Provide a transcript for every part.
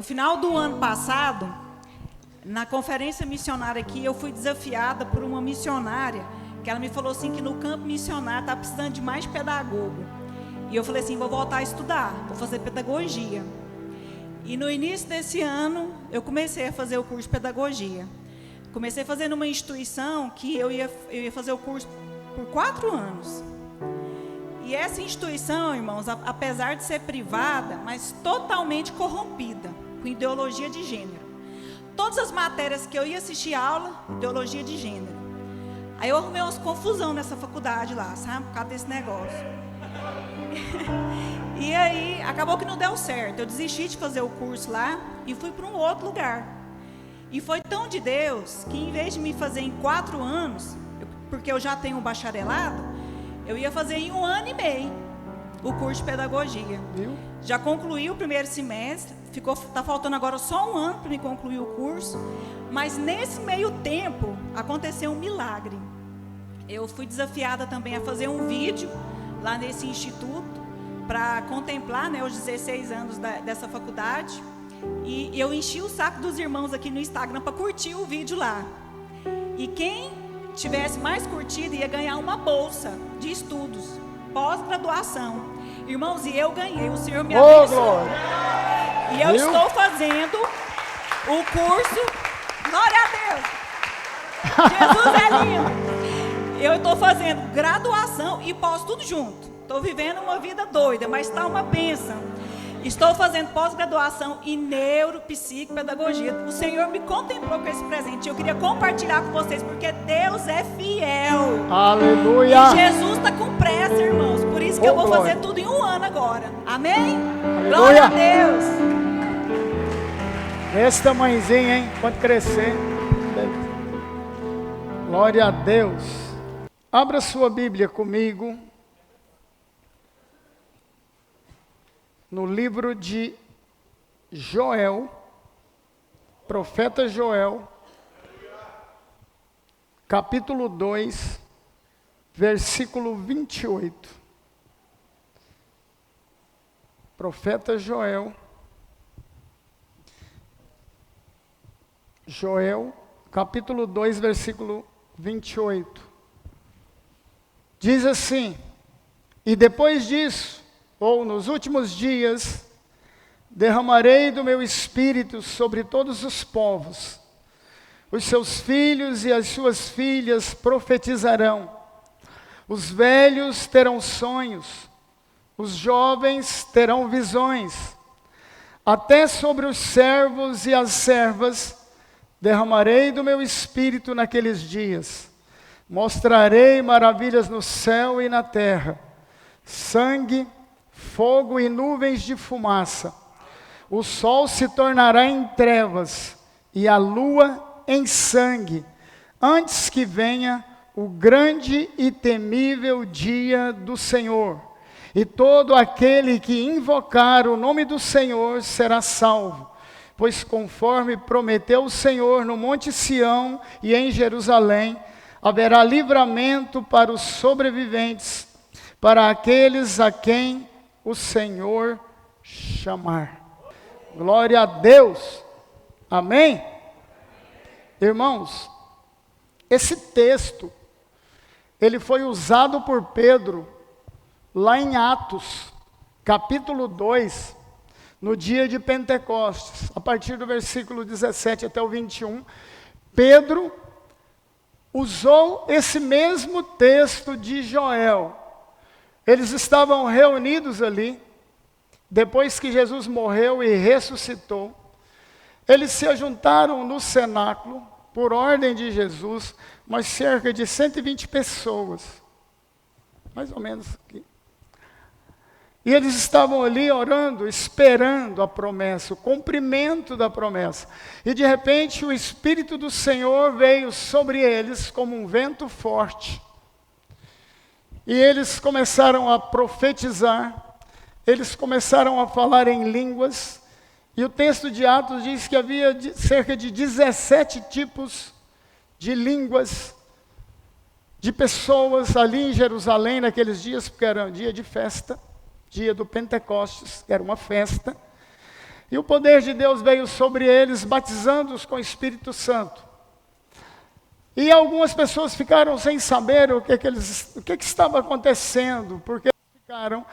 No final do ano passado, na conferência missionária aqui, eu fui desafiada por uma missionária, que ela me falou assim que no campo missionário está precisando de mais pedagogo. E eu falei assim, vou voltar a estudar, vou fazer pedagogia. E no início desse ano, eu comecei a fazer o curso de pedagogia. Comecei a fazer numa instituição que eu ia fazer o curso por 4 anos. E essa instituição, irmãos, apesar de ser privada, mas totalmente corrompida, com ideologia de gênero. Todas as matérias que eu ia assistir aula, ideologia de gênero. Aí eu arrumei umas confusão nessa faculdade lá, sabe? Por causa desse negócio. E aí, acabou que não deu certo. Eu desisti de fazer o curso lá e fui para um outro lugar. E foi tão de Deus que, em vez de me fazer em 4 anos, porque eu já tenho um bacharelado, eu ia fazer em 1 ano e meio o curso de pedagogia. Viu? Já concluí o primeiro semestre, tá faltando agora só 1 ano para me concluir o curso, mas nesse meio tempo aconteceu um milagre. Eu fui desafiada também a fazer um vídeo lá nesse instituto para contemplar, né, os 16 anos dessa faculdade, e eu enchi o saco dos irmãos aqui no Instagram para curtir o vídeo lá. E quem tivesse mais curtido ia ganhar uma bolsa de estudos, pós-graduação. Irmãos, e eu ganhei, o Senhor me abençoou. E eu estou fazendo o curso, glória a Deus, Jesus é lindo. Eu estou fazendo graduação e pós tudo junto. Estou vivendo uma vida doida, mas está uma bênção. Estou fazendo pós-graduação em neuropsicopedagogia. O Senhor me contemplou com esse presente. Eu queria compartilhar com vocês, porque Deus é fiel. Aleluia! E Jesus está com pressa, irmãos. Por isso que eu vou fazer tudo em 1 ano agora. Amém? Aleluia. Glória a Deus! Esse tamanhozinho, hein? Quando crescer. Glória a Deus. Abra sua Bíblia comigo. No livro de Joel, profeta Joel, capítulo 2, versículo 28. Profeta Joel, capítulo 2, versículo 28. Diz assim: e depois disso, ou nos últimos dias, derramarei do meu espírito sobre todos os povos. Os seus filhos e as suas filhas profetizarão. Os velhos terão sonhos. Os jovens terão visões. Até sobre os servos e as servas derramarei do meu espírito naqueles dias. Mostrarei maravilhas no céu e na terra. Sangue, fogo e nuvens de fumaça. O sol se tornará em trevas e a lua em sangue, antes que venha o grande e temível dia do Senhor. E todo aquele que invocar o nome do Senhor será salvo. Pois conforme prometeu o Senhor no Monte Sião e em Jerusalém, haverá livramento para os sobreviventes, para aqueles a quem o Senhor chamar. Glória a Deus. Amém? Irmãos, esse texto, ele foi usado por Pedro lá em Atos, capítulo 2, no dia de Pentecostes, a partir do versículo 17 até o 21, Pedro usou esse mesmo texto de Joel. Eles estavam reunidos ali, depois que Jesus morreu e ressuscitou. Eles se ajuntaram no cenáculo, por ordem de Jesus, mas cerca de 120 pessoas, mais ou menos aqui. E eles estavam ali orando, esperando a promessa, o cumprimento da promessa. E de repente o Espírito do Senhor veio sobre eles como um vento forte. E eles começaram a profetizar, eles começaram a falar em línguas, e o texto de Atos diz que havia cerca de 17 tipos de línguas, de pessoas ali em Jerusalém naqueles dias, porque era um dia de festa, dia do Pentecostes, era uma festa. E o poder de Deus veio sobre eles, batizando-os com o Espírito Santo. E algumas pessoas ficaram sem saber o que estava acontecendo, porque eles ficaram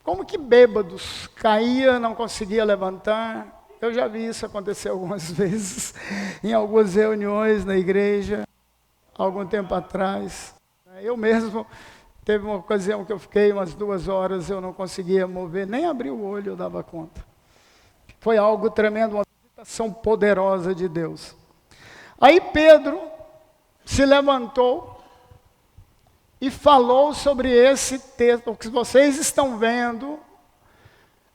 como que bêbados, caía, não conseguia levantar. Eu já vi isso acontecer algumas vezes, em algumas reuniões na igreja, algum tempo atrás. Eu mesmo, teve uma ocasião que eu fiquei umas 2 horas, eu não conseguia mover, nem abrir o olho eu dava conta. Foi algo tremendo, uma visitação poderosa de Deus. Aí Pedro se levantou e falou sobre esse texto. O que vocês estão vendo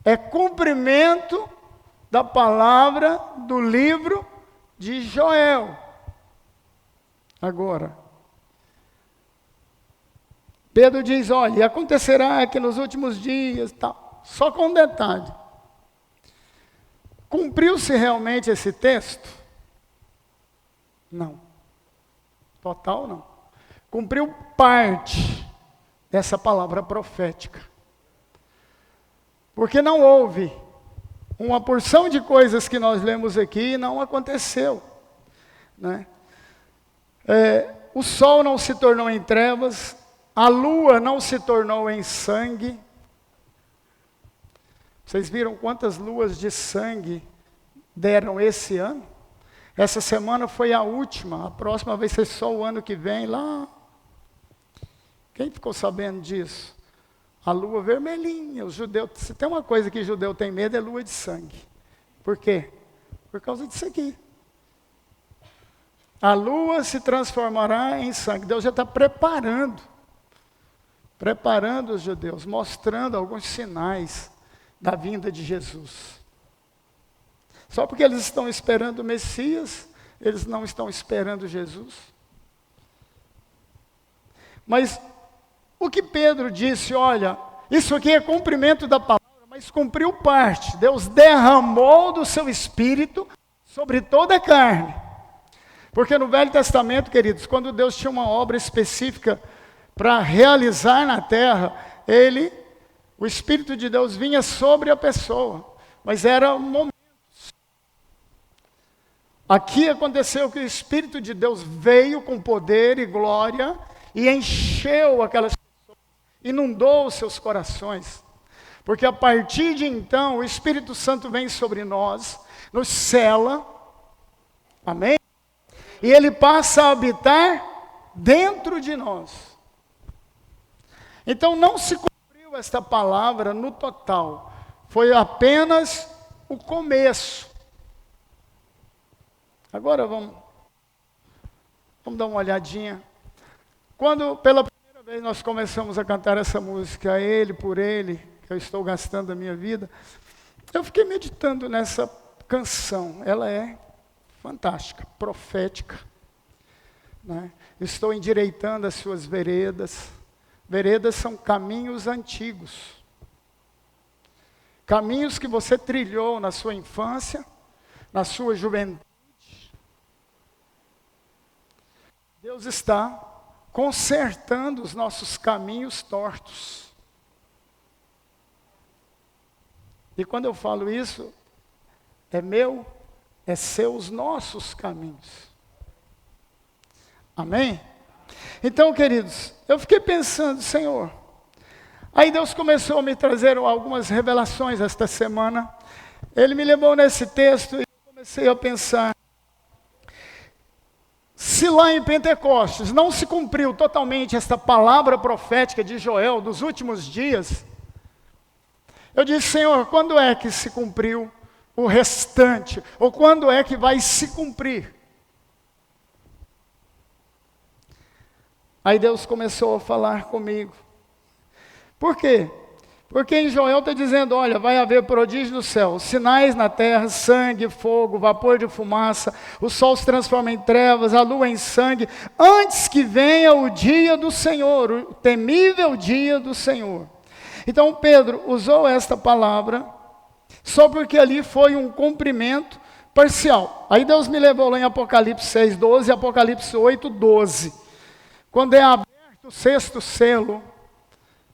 é cumprimento da palavra do livro de Joel. Agora, Pedro diz, olha, e acontecerá que nos últimos dias, tal, só com um detalhe. Cumpriu-se realmente esse texto? Não. Total não. Cumpriu parte dessa palavra profética. Porque não houve uma porção de coisas que nós lemos aqui e não aconteceu. Né? O sol não se tornou em trevas, a lua não se tornou em sangue. Vocês viram quantas luas de sangue deram esse ano? Essa semana foi a última, a próxima vai ser só o ano que vem lá. Quem ficou sabendo disso? A lua vermelhinha, os judeus, se tem uma coisa que judeu tem medo é lua de sangue. Por quê? Por causa disso aqui. A lua se transformará em sangue. Deus já está preparando os judeus, mostrando alguns sinais da vinda de Jesus. Só porque eles estão esperando o Messias, eles não estão esperando Jesus. Mas o que Pedro disse, olha, isso aqui é cumprimento da palavra, mas cumpriu parte. Deus derramou do seu Espírito sobre toda a carne. Porque no Velho Testamento, queridos, quando Deus tinha uma obra específica para realizar na terra, o Espírito de Deus vinha sobre a pessoa, mas era um momento. Aqui aconteceu que o Espírito de Deus veio com poder e glória e encheu aquelas pessoas, inundou os seus corações. Porque a partir de então, o Espírito Santo vem sobre nós, nos sela, amém? E ele passa a habitar dentro de nós. Então não se cumpriu esta palavra no total, foi apenas o começo. Agora vamos dar uma olhadinha. Quando pela primeira vez nós começamos a cantar essa música, Ele, por Ele, que eu estou gastando a minha vida, eu fiquei meditando nessa canção. Ela é fantástica, profética. Né? Estou endireitando as suas veredas. Veredas são caminhos antigos. Caminhos que você trilhou na sua infância, na sua juventude. Deus está consertando os nossos caminhos tortos. E quando eu falo isso, é seu, os nossos caminhos. Amém? Então, queridos, eu fiquei pensando, Senhor, aí Deus começou a me trazer algumas revelações esta semana. Ele me levou nesse texto e eu comecei a pensar, se lá em Pentecostes não se cumpriu totalmente esta palavra profética de Joel dos últimos dias, eu disse, Senhor, quando é que se cumpriu o restante? Ou quando é que vai se cumprir? Aí Deus começou a falar comigo. Por quê? Porque em Joel está dizendo, olha, vai haver prodígio no céu, sinais na terra, sangue, fogo, vapor de fumaça, o sol se transforma em trevas, a lua em sangue, antes que venha o dia do Senhor, o temível dia do Senhor. Então Pedro usou esta palavra, só porque ali foi um cumprimento parcial. Aí Deus me levou lá em Apocalipse 6:12 e Apocalipse 8:12. Quando é aberto o 6º selo,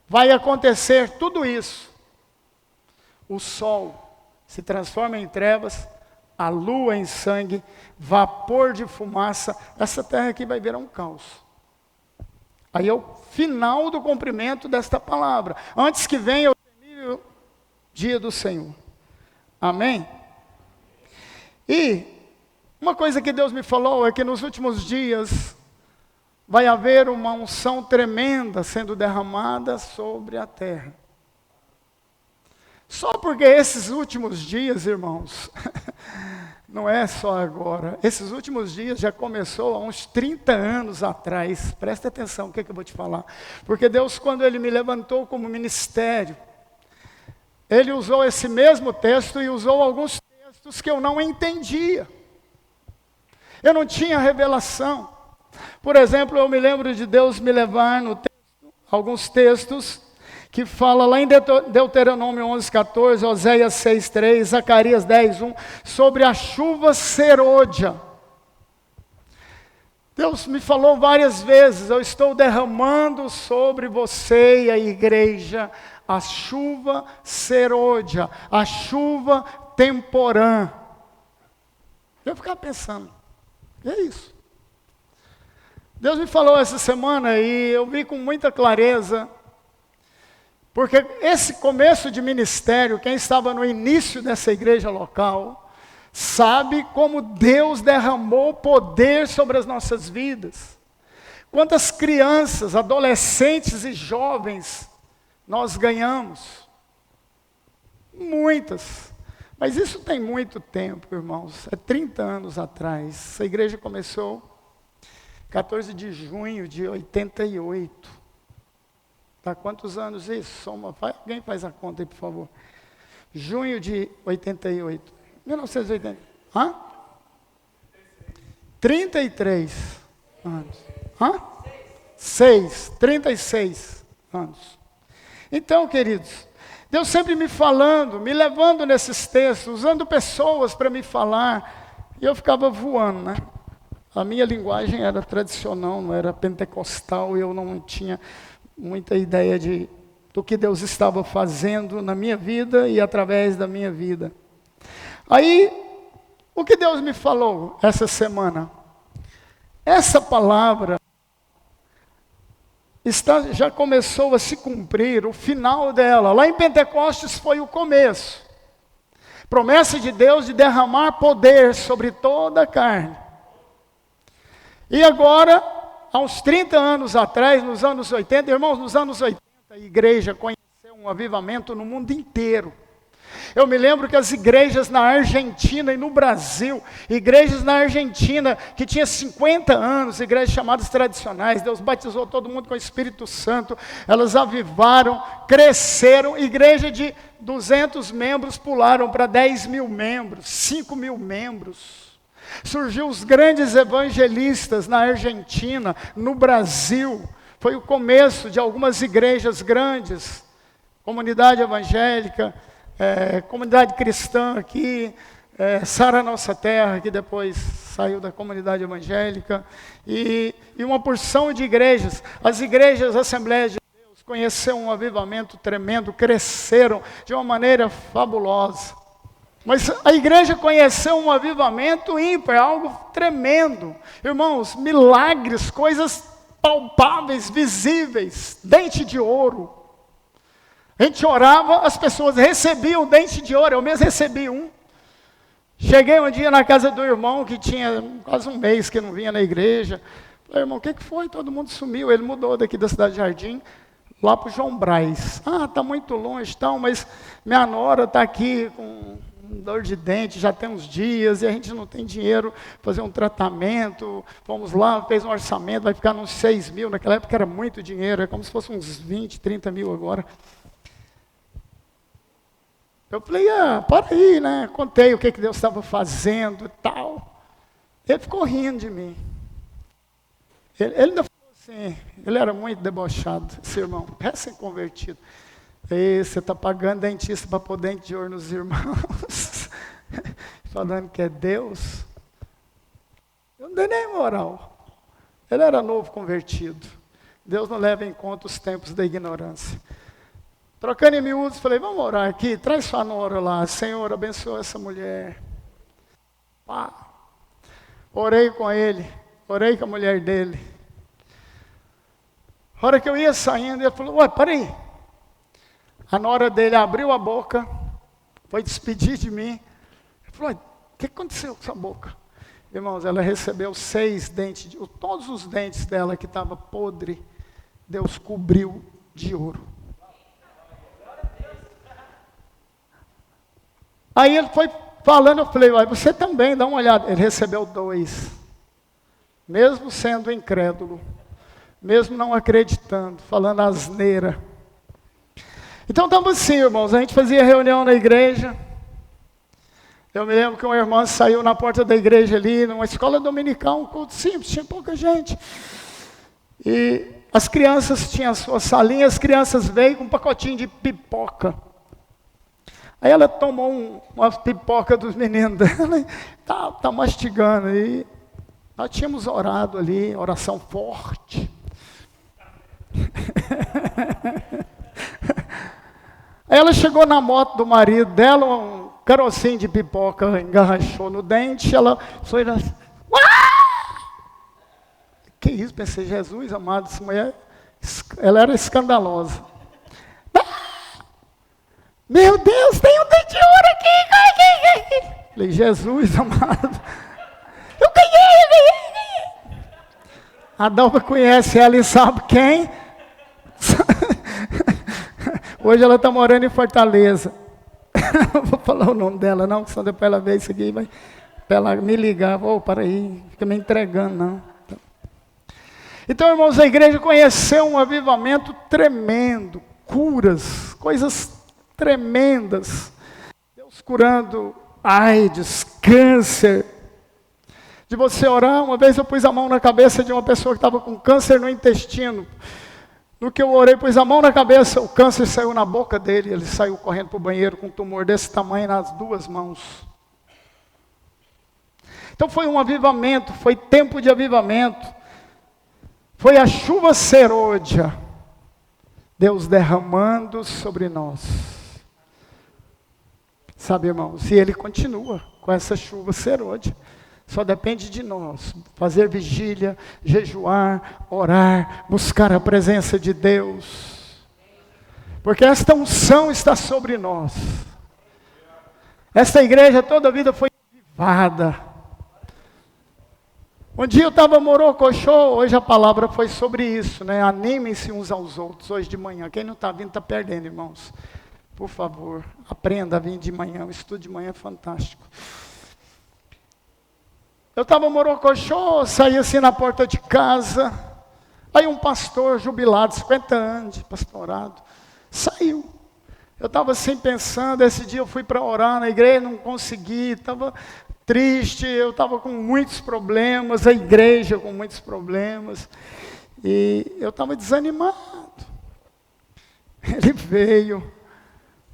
vai acontecer tudo isso. O sol se transforma em trevas, a lua em sangue, vapor de fumaça, essa terra aqui vai virar um caos. Aí é o final do cumprimento desta palavra. Antes que venha o temível dia do Senhor. Amém? E uma coisa que Deus me falou é que nos últimos dias vai haver uma unção tremenda sendo derramada sobre a terra. Só porque esses últimos dias, irmãos, não é só agora. Esses últimos dias já começou há uns 30 anos atrás. Presta atenção no que eu vou te falar. Porque Deus, quando Ele me levantou como ministério, Ele usou esse mesmo texto e usou alguns textos que eu não entendia. Eu não tinha revelação. Por exemplo, eu me lembro de Deus me levar no texto, alguns textos que fala lá em Deuteronômio 11:14, Oséias 6:3, Zacarias 10:1, sobre a chuva serôdia. Deus me falou várias vezes, eu estou derramando sobre você e a igreja a chuva serôdia, a chuva temporã. Eu ficava pensando, é isso. Deus me falou essa semana e eu vi com muita clareza, porque esse começo de ministério, quem estava no início dessa igreja local, sabe como Deus derramou poder sobre as nossas vidas. Quantas crianças, adolescentes e jovens nós ganhamos? Muitas. Mas isso tem muito tempo, irmãos. É 30 anos atrás. Essa igreja começou 14 de junho de 88. Tá quantos anos isso? Alguém faz a conta aí, por favor. Junho de 88. 1980. Hã? 33 anos. Hã? 36 anos. Então, queridos, Deus sempre me falando, me levando nesses textos, usando pessoas para me falar, e eu ficava voando, né? A minha linguagem era tradicional, não era pentecostal, e eu não tinha muita ideia do que Deus estava fazendo na minha vida e através da minha vida. Aí, o que Deus me falou essa semana? Essa palavra já começou a se cumprir, o final dela. Lá em Pentecostes foi o começo. Promessa de Deus de derramar poder sobre toda a carne. E agora, há uns 30 anos atrás, nos anos 80, irmãos, nos anos 80, a igreja conheceu um avivamento no mundo inteiro. Eu me lembro que as igrejas na Argentina e no Brasil, igrejas na Argentina que tinha 50 anos, igrejas chamadas tradicionais, Deus batizou todo mundo com o Espírito Santo, elas avivaram, cresceram, igreja de 200 membros pularam para 10 mil membros, 5 mil membros. Surgiu os grandes evangelistas na Argentina, no Brasil. Foi o começo de algumas igrejas grandes, comunidade evangélica, comunidade cristã aqui, Sara Nossa Terra, que depois saiu da comunidade evangélica, e uma porção de igrejas. As igrejas Assembleias de Deus conheceram um avivamento tremendo, cresceram de uma maneira fabulosa. Mas a igreja conheceu um avivamento ímpar, algo tremendo. Irmãos, milagres, coisas palpáveis, visíveis, dente de ouro. A gente orava, as pessoas recebiam dente de ouro, eu mesmo recebi um. Cheguei um dia na casa do irmão, que tinha quase um mês que não vinha na igreja. Falei, irmão, o que foi? Todo mundo sumiu. Ele mudou daqui da cidade de Jardim, lá para o João Braz. Está muito longe e tal, mas minha nora está aqui com dor de dente, já tem uns dias, e a gente não tem dinheiro para fazer um tratamento. Fomos lá, fez um orçamento, vai ficar uns 6 mil, naquela época era muito dinheiro, é como se fosse uns 20, 30 mil agora. Eu falei, para aí, né? Contei o que Deus estava fazendo e tal. Ele ficou rindo de mim. Ele ainda falou assim, ele era muito debochado, esse irmão, recém-convertido. Você está pagando dentista para pôr dente de ouro nos irmãos, falando que é Deus. Eu não dei nem moral. Ele era novo convertido. Deus não leva em conta os tempos da ignorância. Trocando em miúdos, falei, vamos orar aqui, traz sua nora lá. Senhor, abençoa essa mulher. Pá. Orei com ele, orei com a mulher dele. A hora que eu ia saindo, ele falou, ué, peraí. A nora dele abriu a boca, foi despedir de mim. Ele falou, o que aconteceu com essa boca? Irmãos, ela recebeu 6 dentes, todos os dentes dela que estavam podres, Deus cobriu de ouro. Aí ele foi falando, eu falei, você também, dá uma olhada. Ele recebeu 2, mesmo sendo incrédulo, mesmo não acreditando, falando asneira. Então estava assim, irmãos, a gente fazia reunião na igreja. Eu me lembro que uma irmã saiu na porta da igreja ali, numa escola dominical, um culto simples, tinha pouca gente. E as crianças tinham a sua salinha, as crianças veio com um pacotinho de pipoca. Aí ela tomou uma pipoca dos meninos dela e tá mastigando. E nós tínhamos orado ali, oração forte. Aí ela chegou na moto do marido dela, um carocinho de pipoca engarrachou no dente, ela foi lá, que isso, pensei, Jesus amado, essa mulher, ela era escandalosa. Meu Deus, tem um dente de ouro aqui. Falei, Jesus amado, eu ganhei. A Dalva conhece ela e sabe quem? Hoje ela está morando em Fortaleza. Não vou falar o nome dela não, só depois ela ver isso aqui, vai, para ela me ligar, para aí, fica me entregando não. Então, irmãos, a igreja conheceu um avivamento tremendo, curas, coisas tremendas. Deus curando AIDS, câncer. De você orar, uma vez eu pus a mão na cabeça de uma pessoa que estava com câncer no intestino. No que eu orei, pus a mão na cabeça, o câncer saiu na boca dele, ele saiu correndo para o banheiro com um tumor desse tamanho nas 2 mãos. Então foi um avivamento, foi tempo de avivamento. Foi a chuva serôdia, Deus derramando sobre nós. Sabe, irmãos, e Ele continua com essa chuva serôdia. Só depende de nós, fazer vigília, jejuar, orar, buscar a presença de Deus. Porque esta unção está sobre nós. Esta igreja toda a vida foi avivada. Um dia eu estava morocochô, hoje a palavra foi sobre isso, né? Animem-se uns aos outros, hoje de manhã. Quem não está vindo está perdendo, irmãos. Por favor, aprenda a vir de manhã, o estudo de manhã é fantástico. Eu estava morocochô, saí assim na porta de casa, aí um pastor jubilado, 50 anos de pastorado, saiu. Eu estava assim pensando, esse dia eu fui para orar na igreja, não consegui, estava triste, eu estava com muitos problemas, a igreja com muitos problemas, e eu estava desanimado. Ele veio,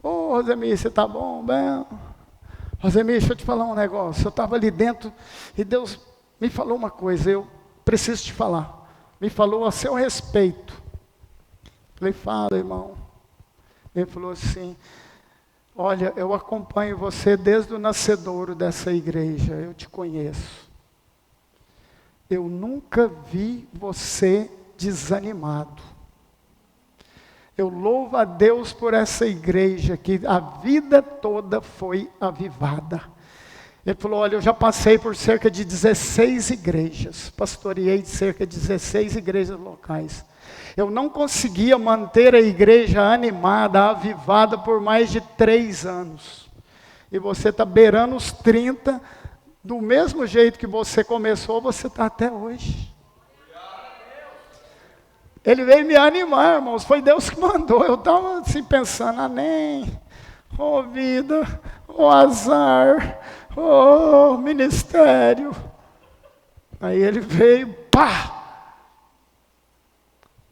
Rosemir, você está bom? Bem... Rosemir, deixa eu te falar um negócio. Eu estava ali dentro e Deus me falou uma coisa, eu preciso te falar. Me falou a seu respeito. Falei, fala, irmão. Ele falou assim, olha, eu acompanho você desde o nascedouro dessa igreja, eu te conheço. Eu nunca vi você desanimado. Eu louvo a Deus por essa igreja que a vida toda foi avivada. Ele falou, olha, eu já passei por cerca de 16 igrejas, pastoreei cerca de 16 igrejas locais. Eu não conseguia manter a igreja animada, avivada por mais de 3 anos. E você está beirando os 30, do mesmo jeito que você começou, você está até hoje. Ele veio me animar, irmãos, foi Deus que mandou. Eu estava assim pensando, amém, vida, azar, ministério. Aí ele veio, pá!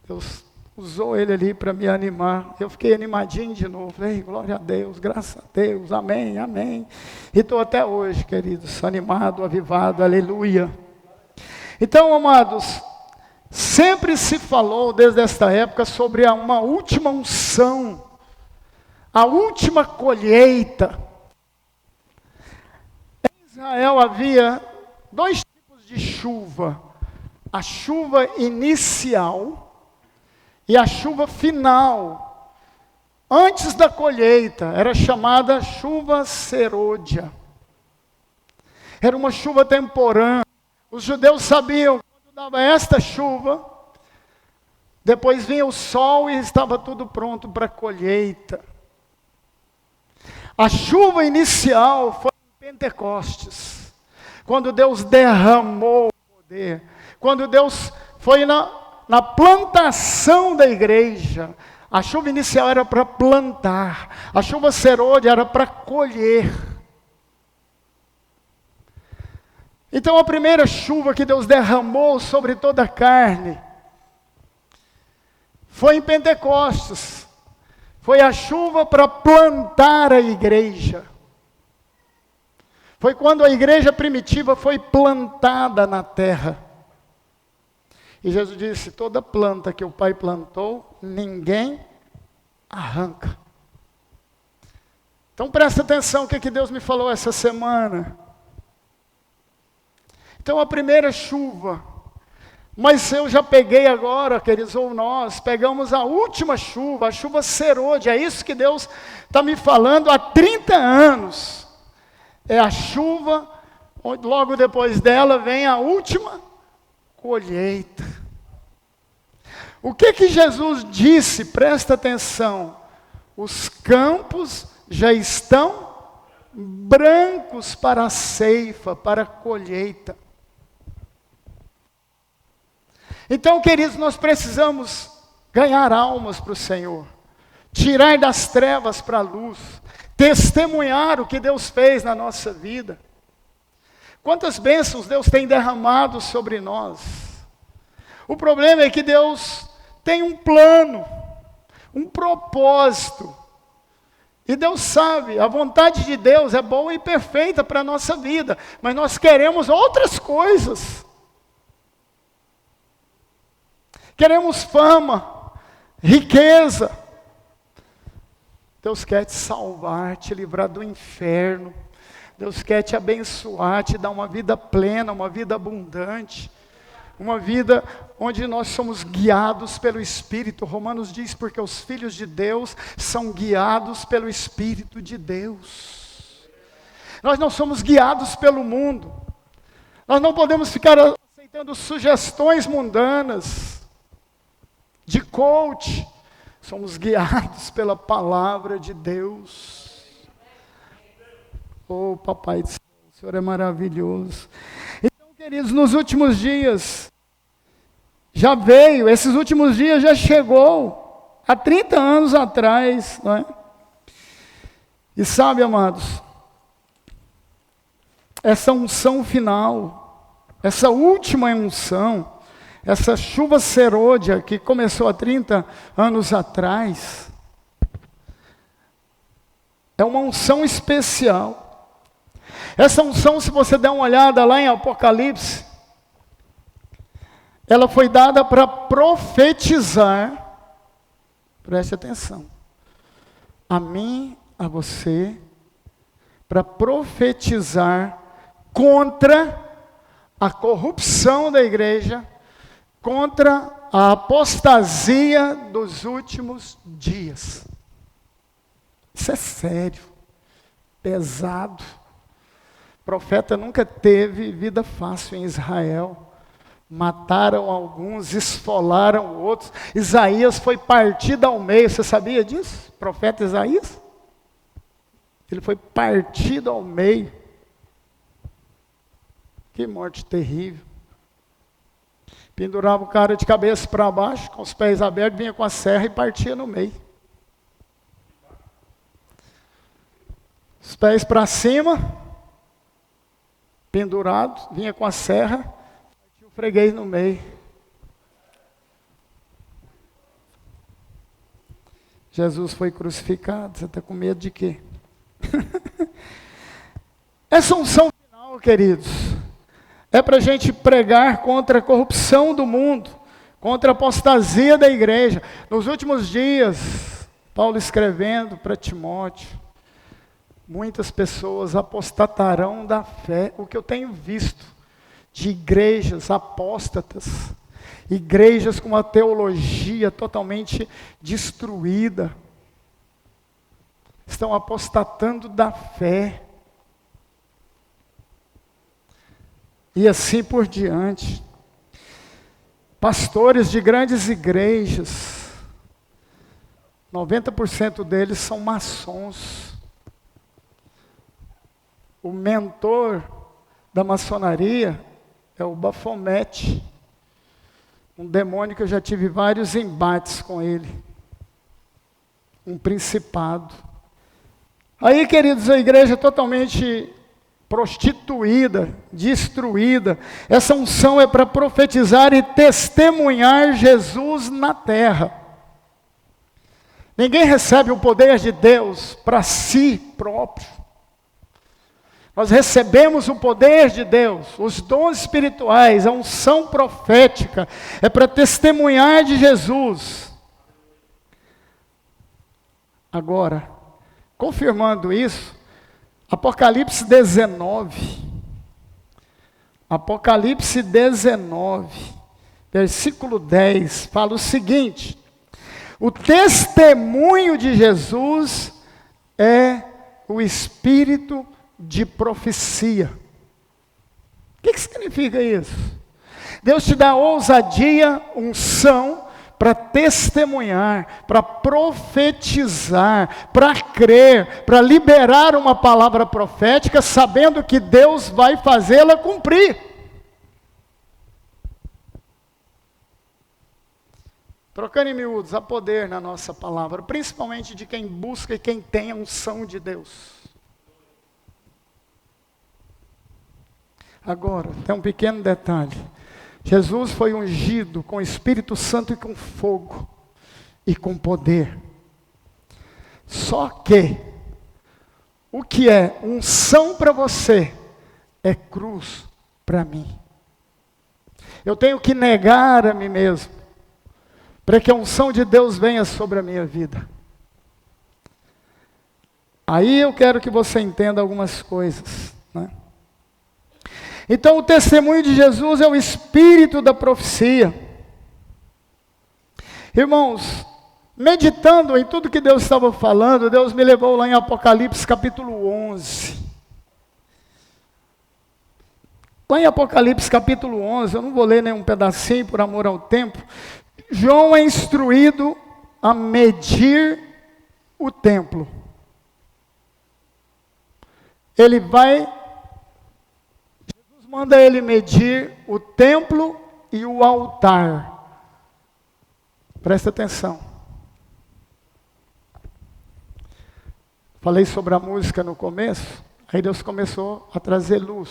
Deus usou ele ali para me animar. Eu fiquei animadinho de novo. Ei, glória a Deus, graças a Deus, amém, amém. E estou até hoje, queridos, animado, avivado, aleluia. Então, amados, sempre se falou, desde esta época, sobre uma última unção a última colheita. Em Israel havia 2 tipos de chuva: a chuva inicial e a chuva final. Antes da colheita, era chamada chuva serôdia. Era uma chuva temporânea. Os judeus sabiam que quando dava esta chuva, depois vinha o sol e estava tudo pronto para a colheita. A chuva inicial foi em Pentecostes, quando Deus derramou o poder, quando Deus foi na plantação da igreja. A chuva inicial era para plantar, a chuva serôdia era para colher. Então a primeira chuva que Deus derramou sobre toda a carne foi em Pentecostes. Foi a chuva para plantar a igreja. Foi quando a igreja primitiva foi plantada na terra. E Jesus disse: toda planta que o Pai plantou, ninguém arranca. Então presta atenção o que Deus me falou essa semana. Então a primeira chuva, mas eu já peguei agora, queridos, ou nós pegamos a última chuva, a chuva serôdia. É isso que Deus está me falando há 30 anos. É a chuva, onde logo depois dela vem a última colheita. O que Jesus disse? Presta atenção. Os campos já estão brancos para a ceifa, para a colheita. Então, queridos, nós precisamos ganhar almas para o Senhor, tirar das trevas para a luz, testemunhar o que Deus fez na nossa vida. Quantas bênçãos Deus tem derramado sobre nós. O problema é que Deus tem um plano, um propósito. E Deus sabe, a vontade de Deus é boa e perfeita para a nossa vida, mas nós queremos outras coisas. Queremos fama, riqueza. Deus quer te salvar, te livrar do inferno. Deus quer te abençoar, te dar uma vida plena, uma vida abundante. Uma vida onde nós somos guiados pelo Espírito. Romanos diz: porque os filhos de Deus são guiados pelo Espírito de Deus. Nós não somos guiados pelo mundo. Nós não podemos ficar aceitando sugestões mundanas de coach. Somos guiados pela palavra de Deus. Oh, Papai do céu, o Senhor é maravilhoso. Então, queridos, nos últimos dias, já veio, esses últimos dias já chegou, há 30 anos atrás, não é? E sabe, amados, essa unção final, essa última unção, essa chuva serôdia que começou há 30 anos atrás, é uma unção especial. Essa unção, se você der uma olhada lá em Apocalipse, ela foi dada para profetizar, preste atenção, a mim, a você, para profetizar contra a corrupção da igreja, contra a apostasia dos últimos dias. Isso é sério, pesado. O profeta nunca teve vida fácil em Israel. Mataram alguns, esfolaram outros. Isaías foi partido ao meio. Você sabia disso? O profeta Isaías? Ele foi partido ao meio. Que morte terrível. Pendurava o cara de cabeça para baixo, com os pés abertos, vinha com a serra e partia no meio. Os pés para cima, pendurado, vinha com a serra, partia o freguês no meio. Jesus foi crucificado. Você está com medo de quê? Essa unção final, queridos, é para a gente pregar contra a corrupção do mundo, contra a apostasia da igreja. Nos últimos dias, Paulo escrevendo para Timóteo, muitas pessoas apostatarão da fé. O que eu tenho visto de igrejas apóstatas, igrejas com uma teologia totalmente destruída, estão apostatando da fé. E assim por diante. Pastores de grandes igrejas, 90% deles são maçons. O mentor da maçonaria é o Baphomet, um demônio que eu já tive vários embates com ele, um principado. Aí, queridos, a igreja é totalmente prostituída, destruída. Essa unção é para profetizar e testemunhar Jesus na terra. Ninguém recebe o poder de Deus para si próprio. Nós recebemos o poder de Deus, os dons espirituais, a unção profética, é para testemunhar de Jesus. Agora, confirmando isso, Apocalipse 19, versículo 10, fala o seguinte: o testemunho de Jesus é o espírito de profecia. O que significa isso? Deus te dá ousadia, unção, para testemunhar, para profetizar, para crer, para liberar uma palavra profética, sabendo que Deus vai fazê-la cumprir. Trocando em miúdos, há poder na nossa palavra, principalmente de quem busca e quem tem a unção de Deus. Agora, tem um pequeno detalhe. Jesus foi ungido com o Espírito Santo e com fogo e com poder. Só que o que é unção para você é cruz para mim. Eu tenho que negar a mim mesmo para que a unção de Deus venha sobre a minha vida. Aí eu quero que você entenda algumas coisas, né? Então, o testemunho de Jesus é o espírito da profecia. Irmãos, meditando em tudo que Deus estava falando, Deus me levou lá em Apocalipse capítulo 11. Lá em Apocalipse capítulo 11, eu não vou ler nenhum pedacinho por amor ao tempo. João é instruído a medir o templo. Ele vai... manda ele medir o templo e o altar. Presta atenção. Falei sobre a música no começo, aí Deus começou a trazer luz.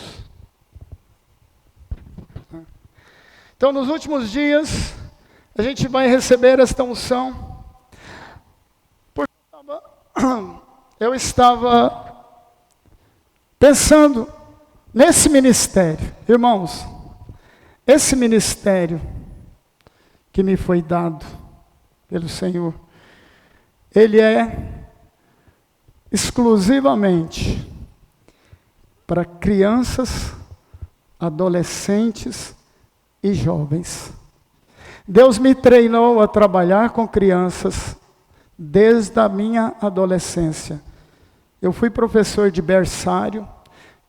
Então, nos últimos dias, a gente vai receber esta unção. Porque eu estava pensando nesse ministério, irmãos, esse ministério que me foi dado pelo Senhor, ele é exclusivamente para crianças, adolescentes e jovens. Deus me treinou a trabalhar com crianças desde a minha adolescência. Eu fui professor de berçário,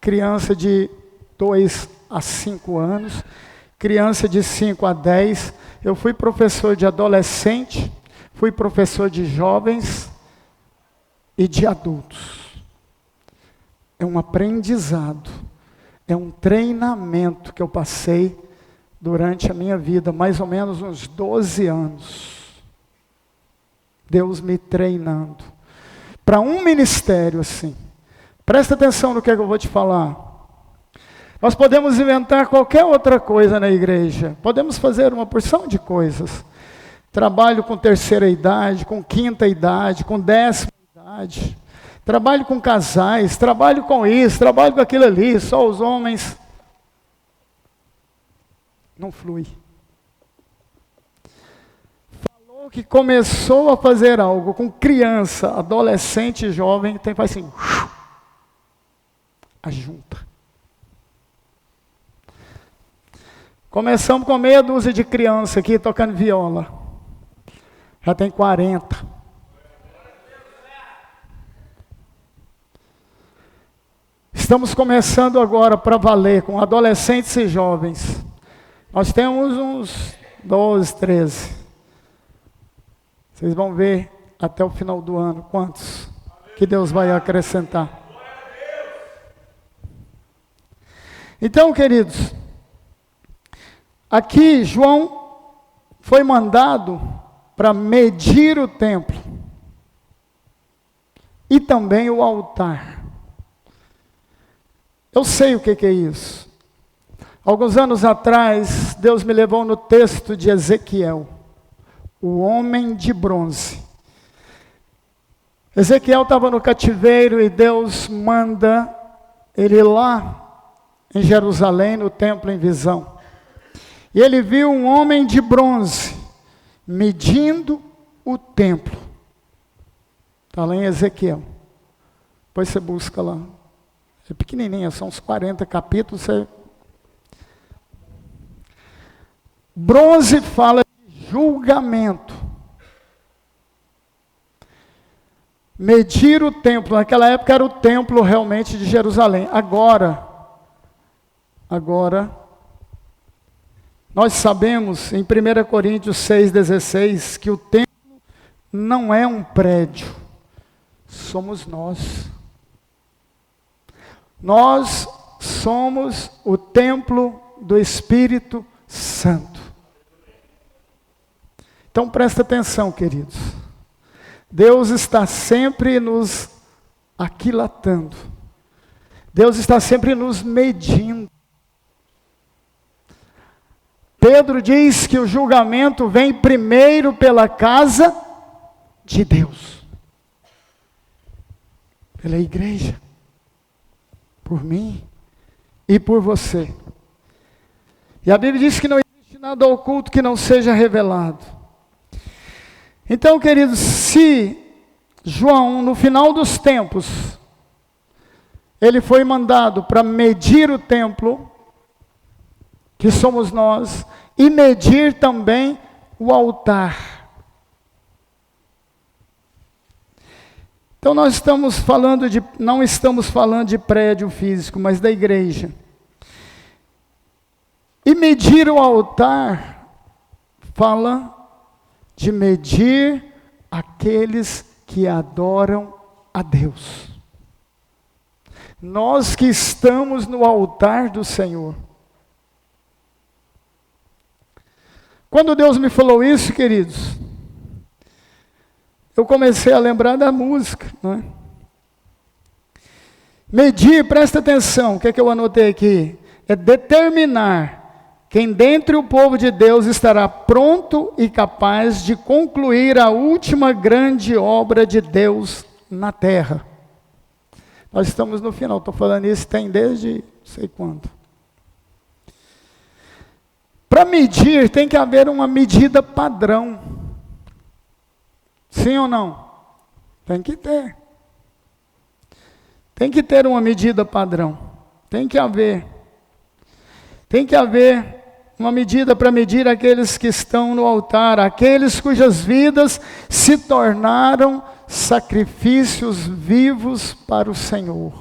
criança de 2 a 5 anos, criança de 5 a 10, eu fui professor de adolescente, fui professor de jovens e de adultos. É um aprendizado, é um treinamento que eu passei durante a minha vida, mais ou menos uns 12 anos. Deus me treinando para um ministério assim. Presta atenção no que eu vou te falar. Nós podemos inventar qualquer outra coisa na igreja. Podemos fazer uma porção de coisas. Trabalho com terceira idade, com quinta idade, com 10ª idade. Trabalho com casais, trabalho com isso, trabalho com aquilo ali, só os homens. Não flui. Falou que começou a fazer algo com criança, adolescente e jovem, faz assim, ajunta. Começamos com meia dúzia de criança aqui tocando viola. Já tem 40. Estamos começando agora para valer com adolescentes e jovens. Nós temos uns 12, 13. Vocês vão ver até o final do ano quantos que Deus vai acrescentar. Então, queridos, aqui João foi mandado para medir o templo e também o altar. Eu sei o que é isso. Alguns anos atrás, Deus me levou no texto de Ezequiel, o homem de bronze. Ezequiel estava no cativeiro e Deus manda ele lá em Jerusalém, no templo em visão. E ele viu um homem de bronze medindo o templo. Está lá em Ezequiel. Depois você busca lá. É pequenininha, são uns 40 capítulos. Bronze fala de julgamento. Medir o templo. Naquela época era o templo realmente de Jerusalém. Agora, nós sabemos em 1 Coríntios 6,16 que o templo não é um prédio, somos nós. Nós somos o templo do Espírito Santo. Então presta atenção, queridos. Deus está sempre nos aquilatando. Deus está sempre nos medindo. Pedro diz que o julgamento vem primeiro pela casa de Deus. Pela igreja. Por mim e por você. E a Bíblia diz que não existe nada oculto que não seja revelado. Então, queridos, se João, no final dos tempos, ele foi mandado para medir o templo, que somos nós, e medir também o altar. Então nós estamos falando não estamos falando de prédio físico, mas da igreja. E medir o altar fala de medir aqueles que adoram a Deus. Nós que estamos no altar do Senhor. Quando Deus me falou isso, queridos, eu comecei a lembrar da música, não é? Medir, presta atenção, o que é que eu anotei aqui? É determinar quem dentre o povo de Deus estará pronto e capaz de concluir a última grande obra de Deus na terra. Nós estamos no final, estou falando isso, tem desde não sei quando. Para medir, tem que haver uma medida padrão. Sim ou não? Tem que ter. Tem que ter uma medida padrão. Tem que haver. Tem que haver uma medida para medir aqueles que estão no altar, aqueles cujas vidas se tornaram sacrifícios vivos para o Senhor.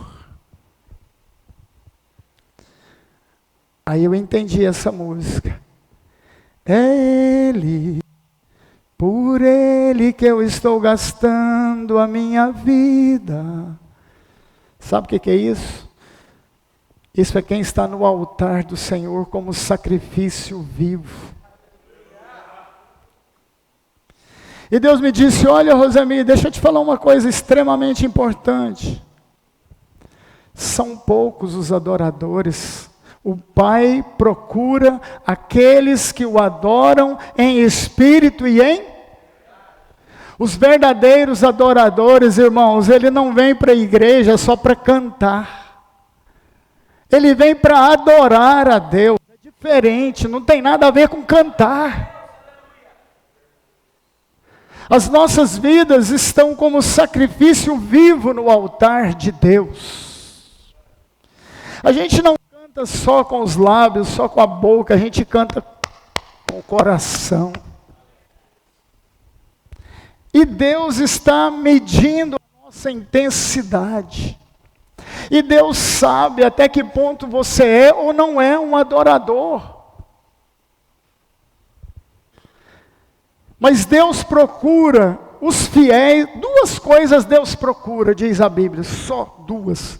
Aí eu entendi essa música. É Ele, por Ele que eu estou gastando a minha vida. Sabe o que é isso? Isso é quem está no altar do Senhor como sacrifício vivo. E Deus me disse, olha Rosemi, deixa eu te falar uma coisa extremamente importante. São poucos os adoradores. O Pai procura aqueles que o adoram em espírito e em... Os verdadeiros adoradores, irmãos, ele não vem para a igreja só para cantar. Ele vem para adorar a Deus. É diferente, não tem nada a ver com cantar. As nossas vidas estão como sacrifício vivo no altar de Deus. A gente não canta só com os lábios, só com a boca, a gente canta com o coração. E Deus está medindo a nossa intensidade. E Deus sabe até que ponto você é ou não é um adorador. Mas Deus procura os fiéis, duas coisas Deus procura, diz a Bíblia, só duas.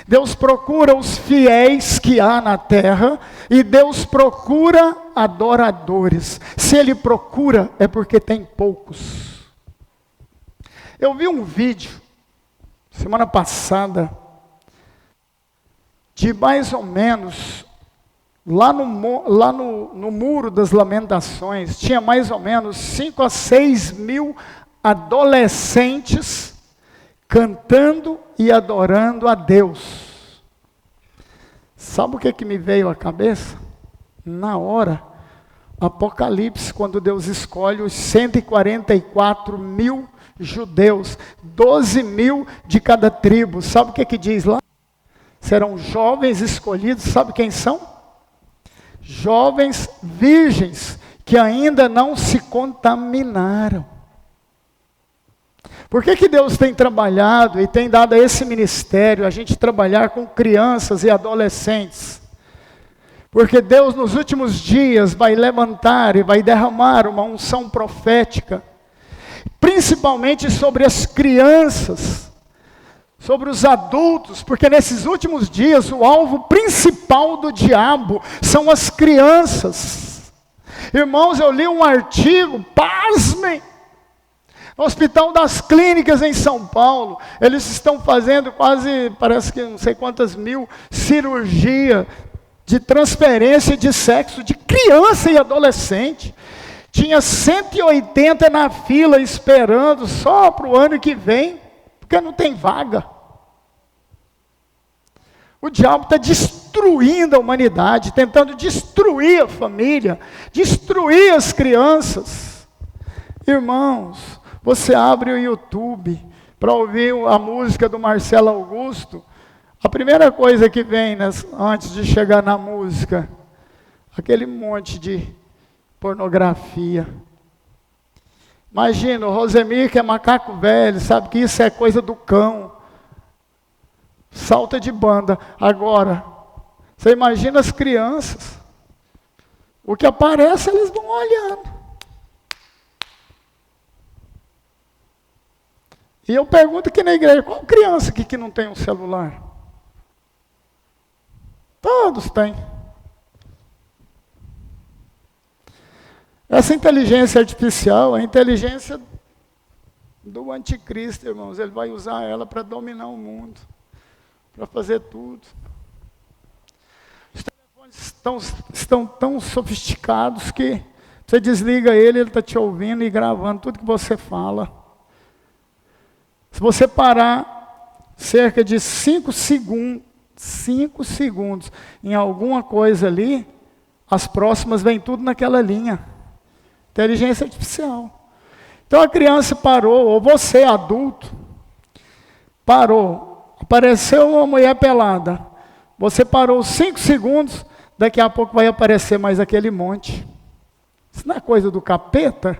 Deus procura os fiéis que há na terra e Deus procura adoradores. Se Ele procura, é porque tem poucos. Eu vi um vídeo, semana passada, de mais ou menos, lá no Muro das Lamentações, tinha mais ou menos 5 a 6 mil adolescentes cantando e adorando a Deus. Sabe o que me veio à cabeça? Na hora, Apocalipse, quando Deus escolhe os 144 mil judeus, 12 mil de cada tribo. Sabe o que diz lá? Serão jovens escolhidos, sabe quem são? Jovens virgens, que ainda não se contaminaram. Por que Deus tem trabalhado e tem dado a esse ministério, a gente trabalhar com crianças e adolescentes? Porque Deus nos últimos dias vai levantar e vai derramar uma unção profética, principalmente sobre as crianças, sobre os adultos, porque nesses últimos dias o alvo principal do diabo são as crianças. Irmãos, eu li um artigo, pasmem, no Hospital das Clínicas em São Paulo, eles estão fazendo quase, parece que não sei quantas mil cirurgia de transferência de sexo de criança e adolescente. Tinha 180 na fila esperando só para o ano que vem, porque não tem vaga. O diabo está destruindo a humanidade, tentando destruir a família, destruir as crianças. Irmãos, você abre o YouTube para ouvir a música do Marcelo Augusto, a primeira coisa que vem antes de chegar na música, aquele monte de pornografia. Imagina, o Rosemir, que é macaco velho, sabe que isso é coisa do cão. Salta de banda. Agora, você imagina as crianças. O que aparece, eles vão olhando. E eu pergunto aqui na igreja, qual criança aqui que não tem um celular? Todos têm. Essa inteligência artificial, a inteligência do anticristo, irmãos, ele vai usar ela para dominar o mundo, para fazer tudo. Os telefones estão tão sofisticados que você desliga ele está te ouvindo e gravando tudo que você fala. Se você parar cerca de 5 segundos em alguma coisa ali, as próximas vêm tudo naquela linha. Inteligência artificial. Então a criança parou, ou você adulto, parou, apareceu uma mulher pelada, você parou 5 segundos, daqui a pouco vai aparecer mais aquele monte. Isso não é coisa do capeta?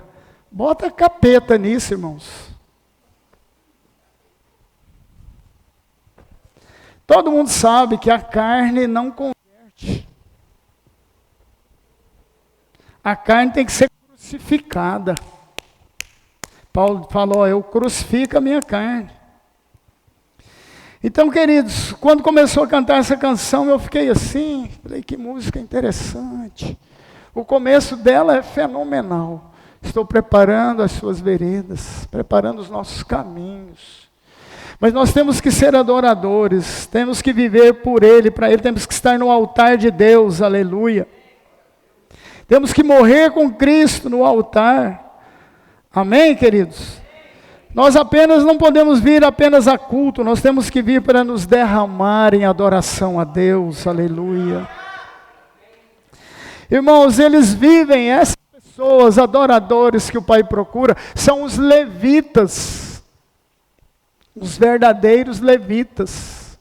Bota capeta nisso, irmãos. Todo mundo sabe que a carne não converte. A carne tem que ser crucificada. Paulo falou, eu crucifico a minha carne. Então, queridos, quando começou a cantar essa canção, eu fiquei assim, falei, que música interessante. O começo dela é fenomenal. Estou preparando as suas veredas, preparando os nossos caminhos. Mas nós temos que ser adoradores, temos que viver por Ele, para Ele, temos que estar no altar de Deus, aleluia. Temos que morrer com Cristo no altar. Amém, queridos? Nós apenas não podemos vir apenas a culto, nós temos que vir para nos derramar em adoração a Deus, aleluia. Irmãos, eles vivem, essas pessoas, adoradores que o Pai procura, são os levitas, os verdadeiros levitas,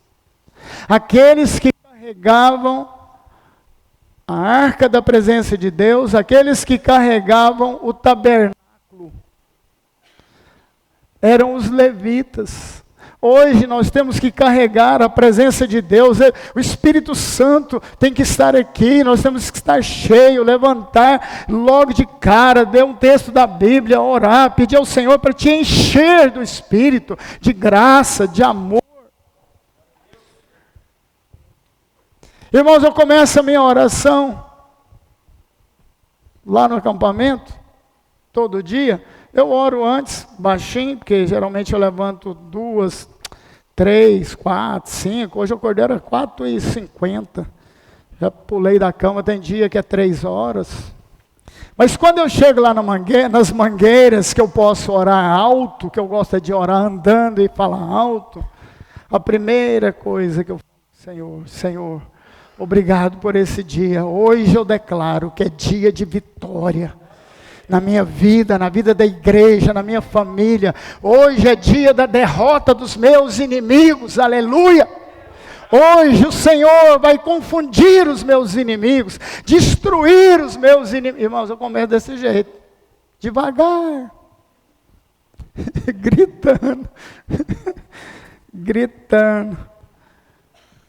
aqueles que carregavam a arca da presença de Deus, aqueles que carregavam o tabernáculo, eram os levitas. Hoje nós temos que carregar a presença de Deus, o Espírito Santo tem que estar aqui, nós temos que estar cheio, levantar logo de cara, ler um texto da Bíblia, orar, pedir ao Senhor para te encher do Espírito, de graça, de amor. Irmãos, eu começo a minha oração lá no acampamento, todo dia. Eu oro antes, baixinho, porque geralmente eu levanto 2, 3, 4, 5. Hoje eu acordei era 4h50. Já pulei da cama, tem dia que é 3 horas. Mas quando eu chego lá nas mangueiras, que eu posso orar alto, que eu gosto de orar andando e falar alto, a primeira coisa que eu falo, Senhor, obrigado por esse dia. Hoje eu declaro que é dia de vitória. Na minha vida, na vida da igreja, na minha família. Hoje é dia da derrota dos meus inimigos, aleluia. Hoje o Senhor vai confundir os meus inimigos, destruir os meus inimigos. Irmãos, eu começo desse jeito, devagar, gritando, gritando.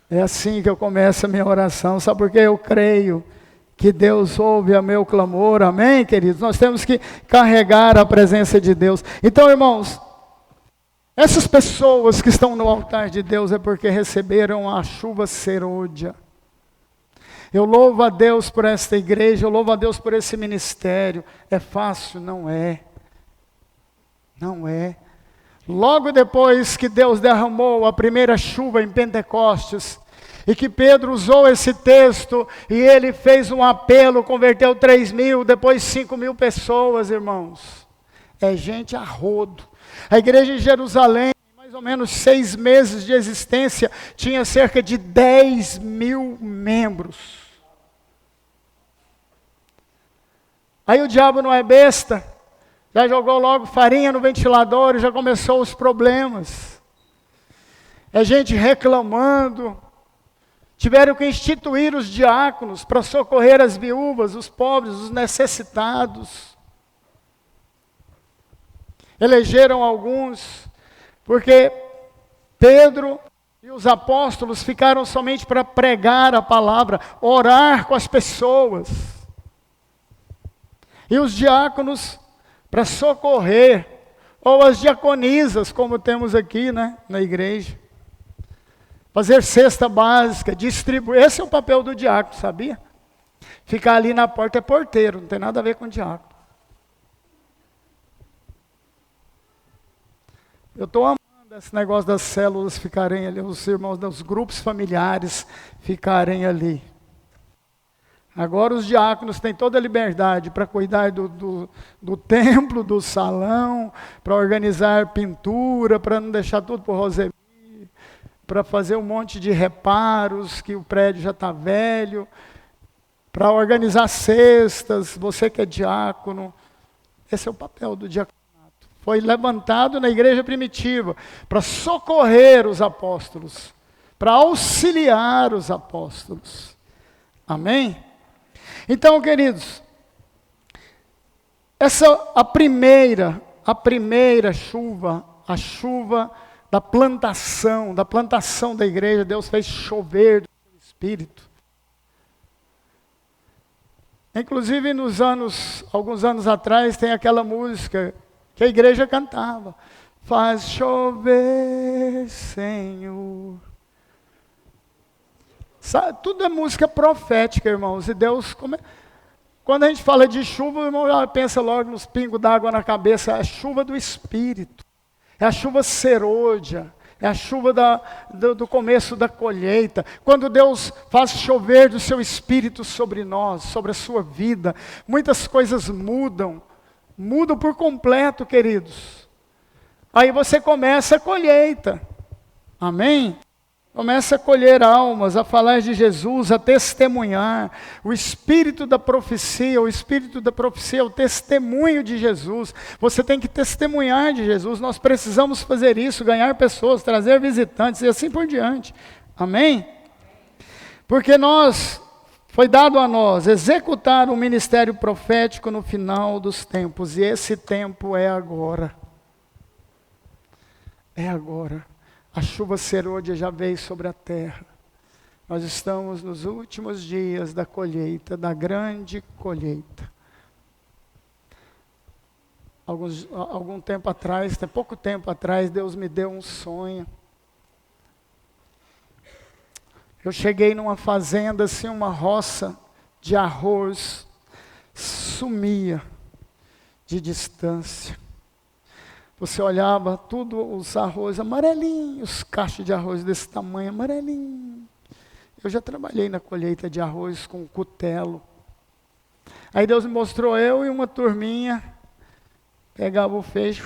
É assim que eu começo a minha oração, sabe por quê? Eu creio que Deus ouve o meu clamor, amém, queridos? Nós temos que carregar a presença de Deus. Então, irmãos, essas pessoas que estão no altar de Deus é porque receberam a chuva serôdia. Eu louvo a Deus por esta igreja, eu louvo a Deus por esse ministério. É fácil? Não é. Não é. Logo depois que Deus derramou a primeira chuva em Pentecostes, e que Pedro usou esse texto, e ele fez um apelo, converteu 3.000, depois 5.000 pessoas, irmãos. É gente a rodo. A igreja em Jerusalém, mais ou menos 6 meses de existência, tinha cerca de 10.000 membros. Aí o diabo não é besta, já jogou logo farinha no ventilador e já começou os problemas. É gente reclamando. Tiveram que instituir os diáconos para socorrer as viúvas, os pobres, os necessitados. Elegeram alguns, porque Pedro e os apóstolos ficaram somente para pregar a palavra, orar com as pessoas. E os diáconos para socorrer, ou as diaconisas, como temos aqui, né, na igreja. Fazer cesta básica, distribuir. Esse é o papel do diácono, sabia? Ficar ali na porta é porteiro, não tem nada a ver com diácono. Eu estou amando esse negócio das células ficarem ali, os irmãos dos grupos familiares ficarem ali. Agora os diáconos têm toda a liberdade para cuidar do templo, do salão, para organizar pintura, para não deixar tudo para o Rosemir, para fazer um monte de reparos, que o prédio já está velho, para organizar cestas, você que é diácono. Esse é o papel do diaconato. Foi levantado na igreja primitiva para socorrer os apóstolos, para auxiliar os apóstolos. Amém? Então, queridos, a primeira chuva, a chuva da plantação da igreja, Deus fez chover do seu Espírito. Inclusive alguns anos atrás, tem aquela música que a igreja cantava. Faz chover, Senhor. Sabe, tudo é música profética, irmãos. E Deus, quando a gente fala de chuva, o irmão já pensa logo nos pingos d'água na cabeça. É a chuva do Espírito. É a chuva serôdia, é a chuva do começo da colheita. Quando Deus faz chover do seu Espírito sobre nós, sobre a sua vida, muitas coisas mudam por completo, queridos. Aí você começa a colheita, amém? Comece a colher almas, a falar de Jesus, a testemunhar. O espírito da profecia é o testemunho de Jesus. Você tem que testemunhar de Jesus. Nós precisamos fazer isso, ganhar pessoas, trazer visitantes e assim por diante. Amém? Porque foi dado a nós executar o ministério profético no final dos tempos. E esse tempo é agora. É agora. A chuva serôdia já veio sobre a terra. Nós estamos nos últimos dias da colheita, da grande colheita. Algum tempo atrás, até pouco tempo atrás, Deus me deu um sonho. Eu cheguei numa fazenda, assim, uma roça de arroz, sumia de distância. Você olhava tudo, os arroz amarelinhos, caixa de arroz desse tamanho, amarelinho. Eu já trabalhei na colheita de arroz com cutelo. Aí Deus me mostrou eu e uma turminha, pegava o feixe,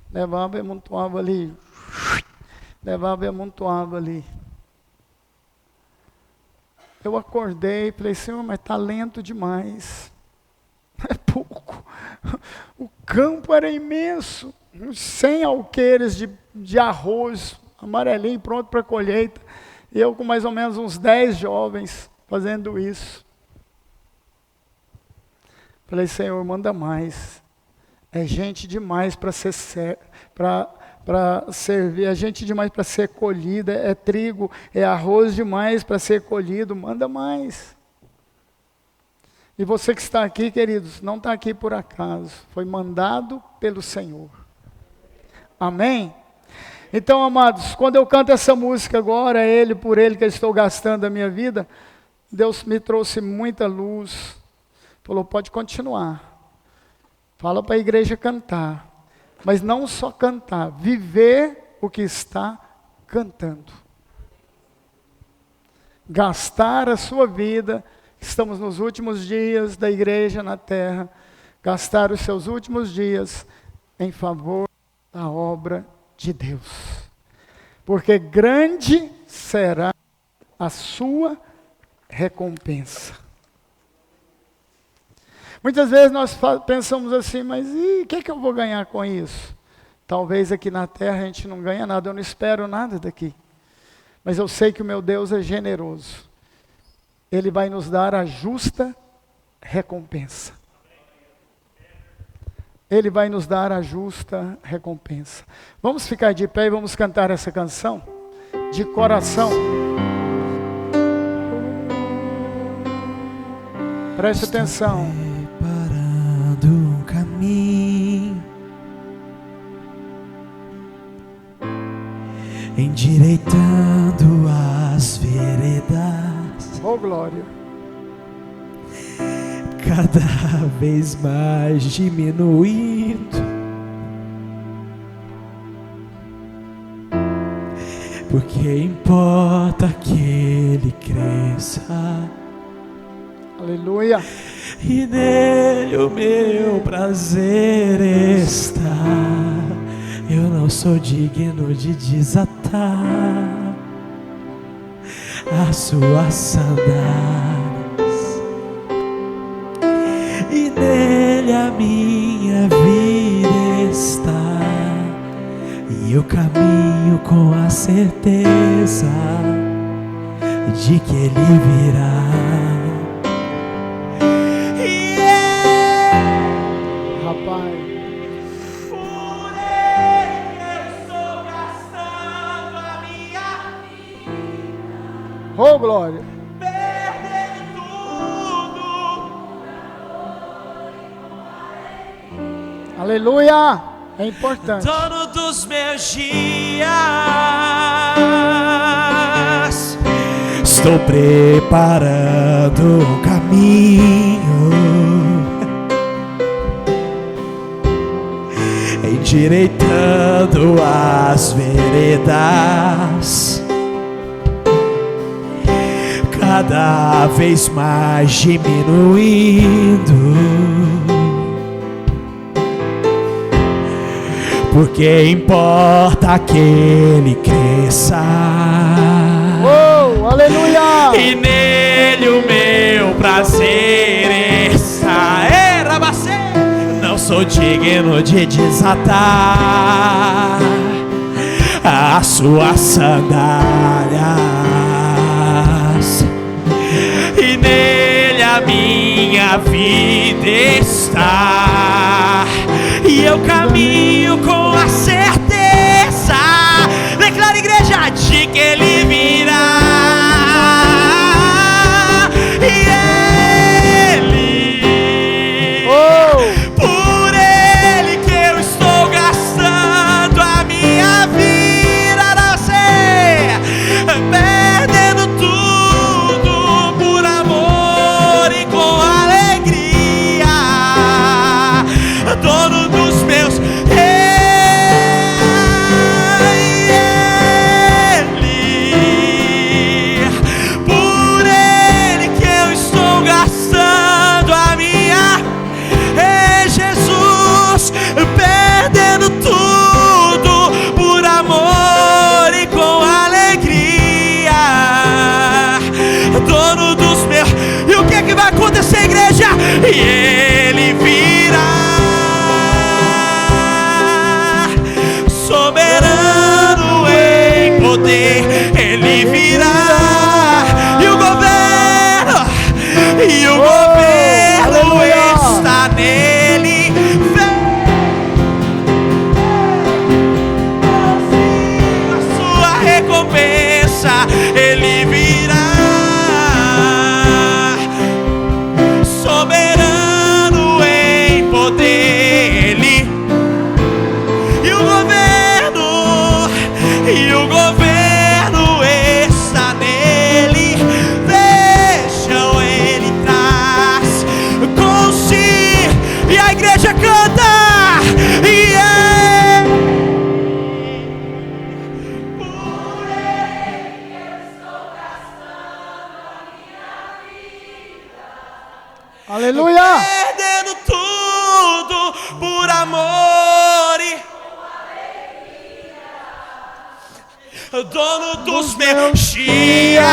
levava e amontoava ali. Levava e amontoava ali. Eu acordei e falei, Senhor, mas está lento demais. É pouco. O campo era imenso, 100 alqueires de arroz, amarelinho, pronto para colheita. E eu com mais ou menos uns 10 jovens fazendo isso. Falei, Senhor, manda mais. É gente demais para servir, é gente demais para ser colhida, é trigo, é arroz demais para ser colhido, manda mais. E você que está aqui, queridos, não está aqui por acaso, foi mandado pelo Senhor. Amém? Então, amados, quando eu canto essa música agora, é Ele, por Ele que eu estou gastando a minha vida, Deus me trouxe muita luz, falou, pode continuar, fala para a igreja cantar, mas não só cantar, viver o que está cantando. Gastar a sua vida. Estamos nos últimos dias da igreja na terra, gastar os seus últimos dias em favor da obra de Deus. Porque grande será a sua recompensa. Muitas vezes nós pensamos assim, mas o que eu vou ganhar com isso? Talvez aqui na terra a gente não ganha nada, eu não espero nada daqui. Mas eu sei que o meu Deus é generoso. Ele vai nos dar a justa recompensa. Ele vai nos dar a justa recompensa. Vamos ficar de pé e vamos cantar essa canção de coração. Preste atenção. Preparando um caminho, endireitando as veredas. Oh, glória. Cada vez mais diminuindo, porque importa que Ele cresça. Aleluia. E nele o meu prazer está. Eu não sou digno de desatar as suas sandálias, e nele a minha vida está, e eu caminho com a certeza de que Ele virá. Rapaz. Por Ele eu estou gastando a minha vida. Oh, glória. Perdendo tudo. Aleluia. É importante. Dono dos meus dias, estou preparando um caminho, endireitando as veredas, cada vez mais diminuindo, porque importa que ele cresça. Oh, aleluia! E nele o meu prazer está. Não sou digno de desatar as suas sandálias, e nele a minha vida está, e eu caminho com a certeza, declara, igreja, de que ele virá. E ele, por ele que eu estou gastando a minha vida, não sei, perdendo tudo por amor e com alegria, dono dos meus. Perdendo tudo por amor e com alegria, dono dos meus. E o que é que vai acontecer, igreja? E ele virá, soberano em poder, ele virá, e o governo está nele. Recompensa, ele virá, soberano em poder, ele, e o governo está nele. Vejam, ele traz consigo, e a igreja canta, e aleluia! Perdendo tudo por amor e dono dos meus dias,